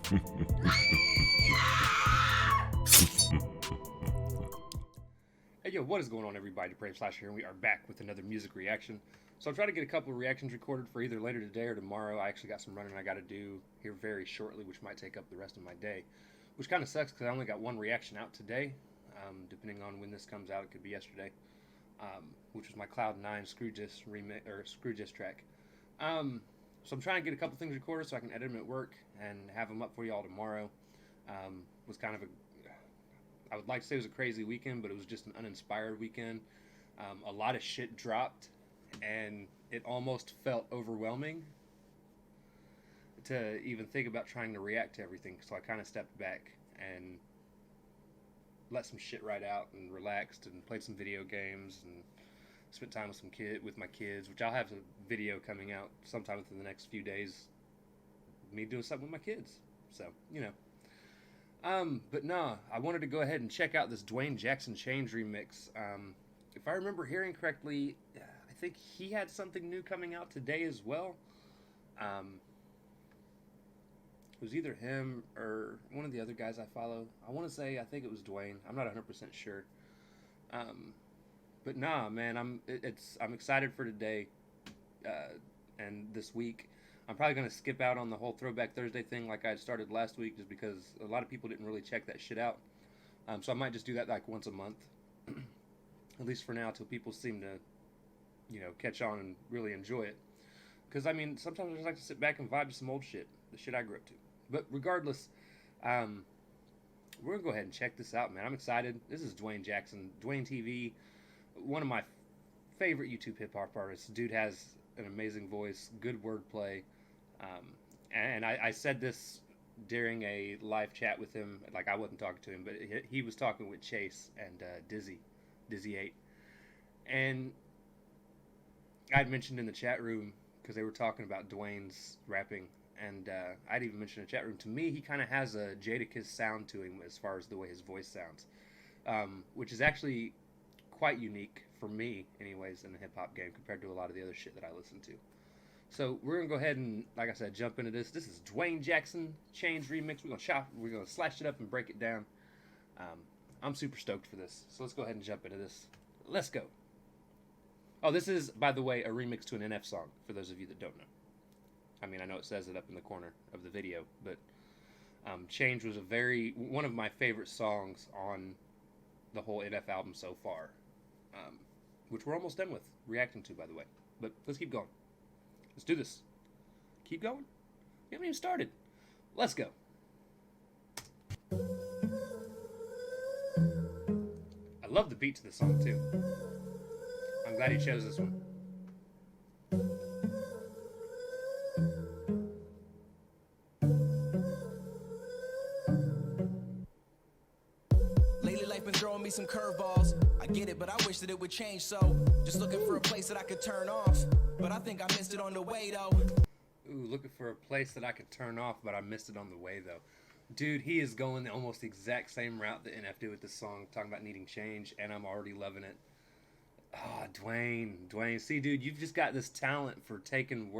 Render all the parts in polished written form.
Hey yo, what is going on everybody? Depraved here, and we are back with another music reaction. So I'm trying to get a couple of reactions recorded for either later today or tomorrow. I actually got some running I got to do here very shortly, which might take up the rest of my day. Which kind of sucks because I only got one reaction out today. Depending on when this comes out, it could be yesterday. Which was my Cloud9 Screw Diss remix or Screw Diss track. So I'm trying to get a couple things recorded so I can edit them at work and have them up for y'all tomorrow. Was kind of I would like to say it was a crazy weekend, but it was just an uninspired weekend. A lot of shit dropped, and it almost felt overwhelming to even think about trying to react to everything. So I kind of stepped back and let some shit ride out and relaxed and played some video games and spent time with my kids, which I'll have a video coming out sometime within the next few days. Me doing something with my kids. So, you know. But nah, I wanted to go ahead and check out this Duane Jackson Change remix. If I remember hearing correctly, I think he had something new coming out today as well. It was either him or one of the other guys I follow. I think it was Duane. I'm not 100% sure. But nah, man, I'm excited for today and this week. I'm probably going to skip out on the whole Throwback Thursday thing like I started last week, just because a lot of people didn't really check that shit out. So I might just do that like once a month, at least for now, till people seem to, you know, catch on and really enjoy it. Because, I mean, sometimes I just like to sit back and vibe to some old shit, the shit I grew up to. But regardless, we're going to go ahead and check this out, man. I'm excited. This is Duane Jackson, Duane TV, one of my favorite YouTube hip-hop artists. Dude has an amazing voice, good wordplay. And I said this during a live chat with him, like I wasn't talking to him, but he was talking with Chase and Dizzy 8. And I'd mentioned in the chat room, because they were talking about Duane's rapping, and I'd even mentioned in the chat room, to me, he kind of has a Jadakiss sound to him as far as the way his voice sounds, which is actually quite unique for me, anyways, in the hip-hop game compared to a lot of the other shit that I listen to. So we're going to go ahead and, like I said, jump into this. This is Duane Jackson Change remix. We're going to slash it up and break it down. I'm super stoked for this. So let's go ahead and jump into this. Let's go. Oh, this is, by the way, a remix to an NF song, for those of you that don't know. I mean, I know it says it up in the corner of the video, but Change was one of my favorite songs on the whole NF album so far, which we're almost done with reacting to, by the way. But let's keep going. Let's do this. Keep going? We haven't even started. Let's go. I love the beat to this song, too. I'm glad he chose this one. Lately life been throwing me some curveballs. I get it, but I wish that it would change, so just looking for a place that I could turn off. But I think I missed it on the way, though. Ooh, looking for a place that I could turn off, but I missed it on the way, though. Dude, he is going the almost exact same route that NF did with this song, talking about needing change, and I'm already loving it. Ah, Duane. See, dude, you've just got this talent for taking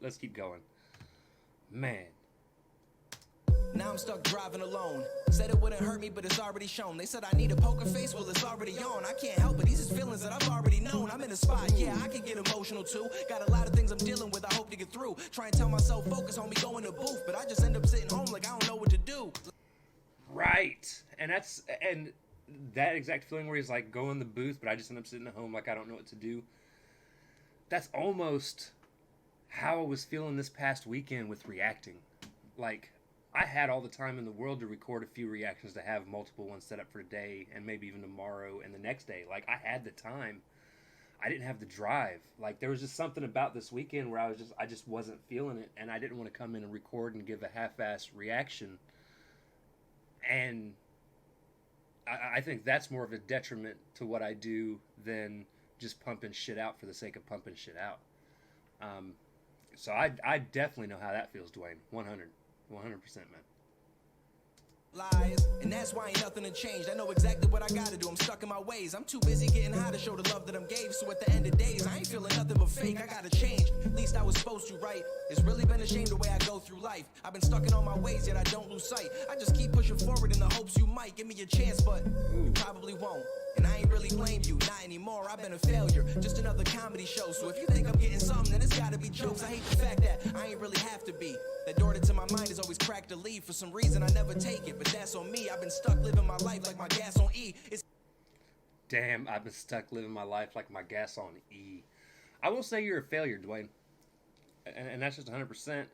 let's keep going. Man. Now I'm stuck driving alone. Said it wouldn't hurt me, but it's already shown. They said I need a poker face, well it's already on. I can't help it, these is feelings that I've already known. I'm in a spot, yeah, I can get emotional too. Got a lot of things I'm dealing with, I hope to get through. Try and tell myself focus on me going to booth, but I just end up sitting home like I don't know what to do. Right. And that exact feeling where he's like, go in the booth, but I just end up sitting at home like I don't know what to do. That's almost how I was feeling this past weekend with reacting. Like, I had all the time in the world to record a few reactions, to have multiple ones set up for today and maybe even tomorrow and the next day. Like, I had the time. I didn't have the drive. Like, there was just something about this weekend where I just wasn't feeling it, and I didn't want to come in and record and give a half-assed reaction. And I think that's more of a detriment to what I do than just pumping shit out for the sake of pumping shit out. So I definitely know how that feels, Duane. 100%, man. Lies, and that's why ain't nothing to change. I know exactly what I gotta do. I'm stuck in my ways. I'm too busy getting high to show the love that I'm gave. So at the end of days, I ain't feeling nothing but fake. I gotta change. least I was supposed to, right? It's really been a shame the way I go through life. I've been stuck in all my ways, yet I don't lose sight. I just keep pushing forward in the hopes you might give me a chance, but you probably won't. And I ain't really blame you, not anymore. I've been a failure, just another comedy show. So if you think I'm getting something, then it's gotta be jokes. I hate the fact that I ain't really have to be. That door to my mind is always cracked to leave. For some reason I never take it, but that's on me. I've been stuck living my life like my gas on E. Damn, I've been stuck living my life like my gas on E. I will say you're a failure, Duane. And that's just 100%.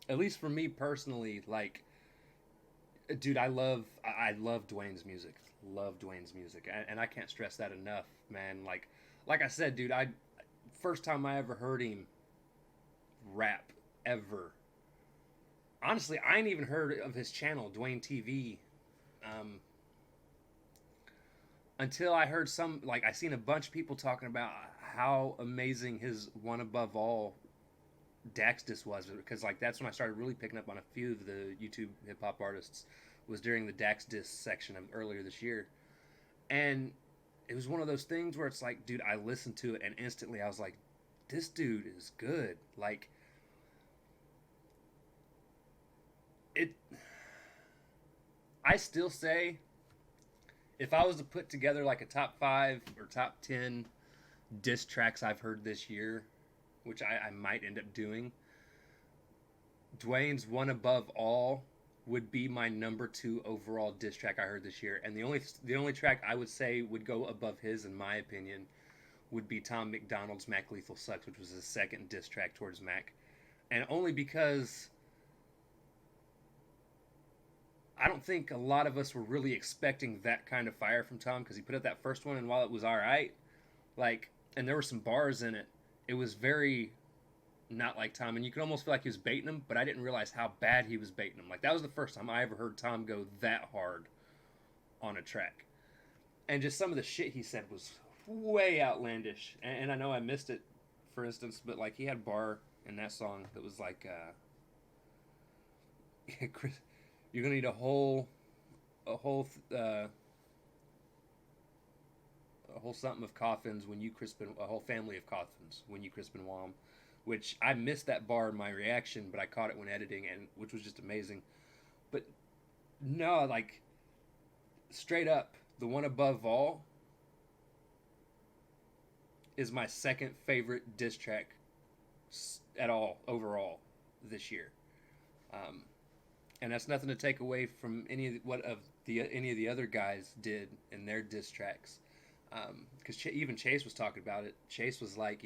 At least for me personally, like, dude, I love Duane's music. Love Duane's music. And I can't stress that enough, man. Like I said, dude, first time I ever heard him rap, ever. Honestly, I ain't even heard of his channel, Duane TV, until I heard I seen a bunch of people talking about how amazing his One Above All Dax disc was, because that's when I started really picking up on a few of the YouTube hip-hop artists, was during the Dax disc section of earlier this year. And it was one of those things where it's like, dude, I listened to it and instantly I was like, this dude is good. I still say, if I was to put together a top 5 or top 10 diss tracks I've heard this year, which I might end up doing, Duane's One Above All would be my number 2 overall diss track I heard this year. And the only track I would say would go above his, in my opinion, would be Tom McDonald's Mac Lethal Sucks, which was his second diss track towards Mac. And only because I don't think a lot of us were really expecting that kind of fire from Tom, because he put out that first one, and while it was alright, and there were some bars in it, it was very not like Tom, and you could almost feel like he was baiting him, but I didn't realize how bad he was baiting him. That was the first time I ever heard Tom go that hard on a track. And just some of the shit he said was way outlandish, and I know I missed it, for instance, but he had a bar in that song that was Chris, you're gonna need a whole something of coffins when you crisp a whole family of coffins when you crisp and wom, which I missed that bar in my reaction, but I caught it when editing, and which was just amazing. But no, straight up, the One Above All is my second favorite diss track at all overall this year. And that's nothing to take away from any of the other guys did in their diss tracks, because even Chase was talking about it. Chase was like,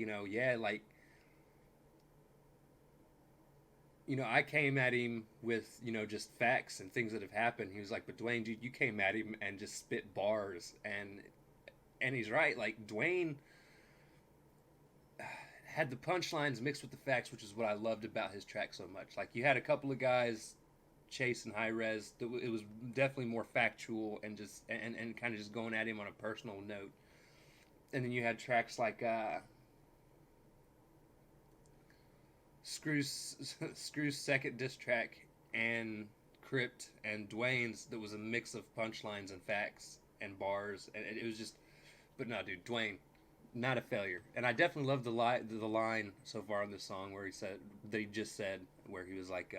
I came at him with just facts and things that have happened. He was like, but Duane, dude, you came at him and just spit bars, and he's right. Duane had the punchlines mixed with the facts, which is what I loved about his track so much. You had a couple of guys, Chase and High Res, it was definitely more factual and just and kind of just going at him on a personal note. And then you had tracks like Screw's second diss track and Crypt and Duane's that was a mix of punchlines and facts and bars, and it was just, but no, dude, Duane, not a failure. And I definitely love the line so far in this song where he said where he was like,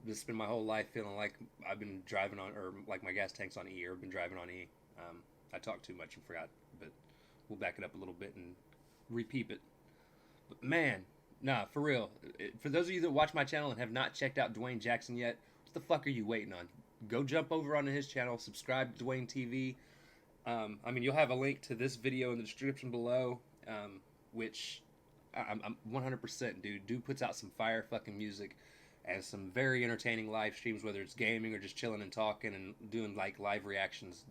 this has been my whole life feeling like I've been driving on, or like my gas tank's on E, or been driving on E. I talked too much and forgot, but we'll back it up a little bit and repeat it. But man, nah, for real. For those of you that watch my channel and have not checked out Duane Jackson yet, what the fuck are you waiting on? Go jump over onto his channel, subscribe to Duane TV. You'll have a link to this video in the description below, which I'm 100%, dude. Dude puts out some fire fucking music and some very entertaining live streams, whether it's gaming or just chilling and talking and doing live reactions.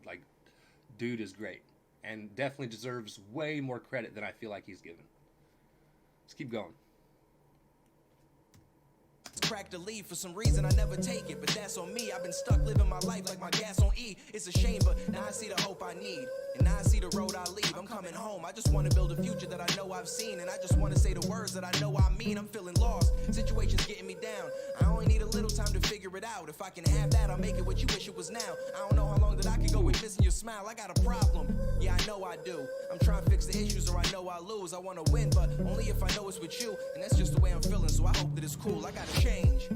Dude is great and definitely deserves way more credit than I feel like he's given. Let's keep going. Crack the lead, for some reason I never take it, but that's on me. I've been stuck living my life like my gas on E. It's a shame, but now I see the hope I need, and now I see the road I leave. I'm coming home. I just want to build a future that I know I've seen, and I just want to say the words that I know I mean. I'm feeling lost, situations getting me down. I only need a little time time to figure it out. If I can have that, I'll make it what you wish it was now. I don't know how long that I can go with missing your smile. I got a problem, yeah, I know I do. I'm trying to fix the issues or I know I lose. I want to win, but only if I know it's with you. And that's just the way I'm feeling, so I hope that it's cool. I gotta change.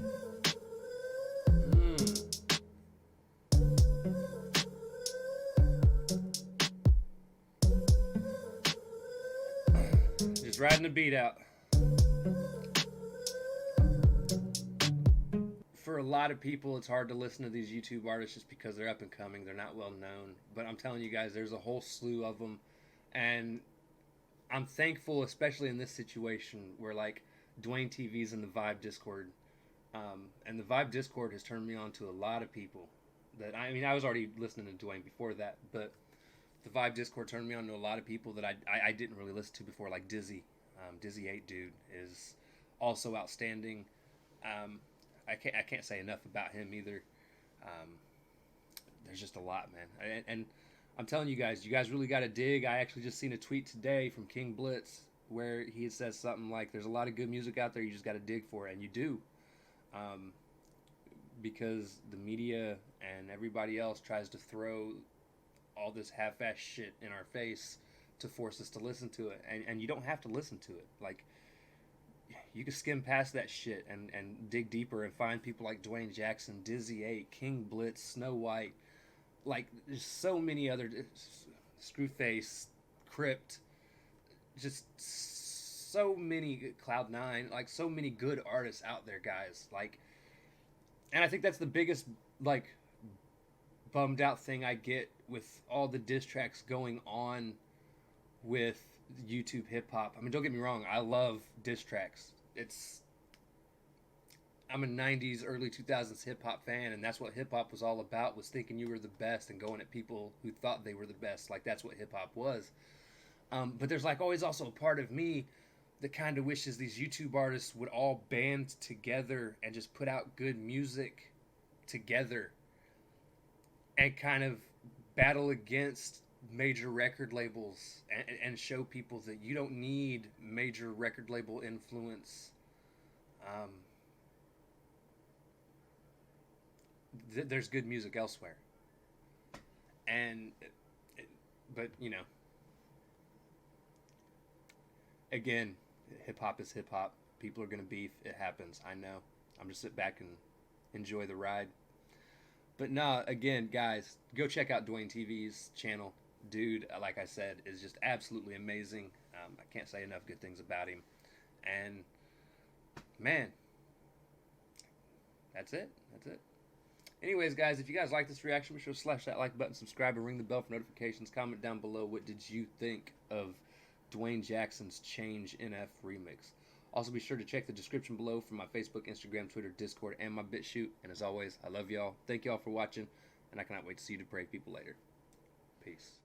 Just riding the beat out. For a lot of people, it's hard to listen to these YouTube artists just because they're up and coming. They're not well known. But I'm telling you guys, there's a whole slew of them. And I'm thankful, especially in this situation, where like Duane TV's in the Vibe Discord. And the Vibe Discord has turned me on to a lot of people. I was already listening to Duane before that. But the Vibe Discord turned me on to a lot of people that I didn't really listen to before, like Dizzy. Dizzy 8 Dude is also outstanding. I can't say enough about him either. There's just a lot, man. And I'm telling you guys really got to dig. I actually just seen a tweet today from King Blitz where he says something like, there's a lot of good music out there, you just got to dig for it. And you do. Because the media and everybody else tries to throw all this half-ass shit in our face to force us to listen to it. And you don't have to listen to it. Like, you can skim past that shit and dig deeper and find people like Duane Jackson, Dizzy 8, King Blitz, Snow White. Like, there's so many other... Screwface, Crypt. Just so many... Cloud9. Like, so many good artists out there, guys. Like... And I think that's the biggest, like, bummed out thing I get with all the diss tracks going on with YouTube hip-hop. I mean, don't get me wrong. I love diss tracks. I'm a 90s, early 2000s hip-hop fan, and that's what hip-hop was all about, was thinking you were the best and going at people who thought they were the best. Like, that's what hip-hop was. But there's, like, always also a part of me that kind of wishes these YouTube artists would all band together and just put out good music together and kind of battle against major record labels and show people that you don't need major record label influence. There's good music elsewhere. But, you know, again, hip-hop is hip-hop. People are going to beef. It happens. I know. I'm just sit back and enjoy the ride. But no, again, guys, go check out Duane TV's channel. Dude, like I said, is just absolutely amazing. I can't say enough good things about him. And, man, that's it. Anyways, guys, if you guys like this reaction, be sure to slash that like button, subscribe, and ring the bell for notifications. Comment down below, what did you think of Duane Jackson's Change NF remix? Also, be sure to check the description below for my Facebook, Instagram, Twitter, Discord, and my BitChute. And as always, I love y'all. Thank y'all for watching, and I cannot wait to see you Depraved people later. Peace.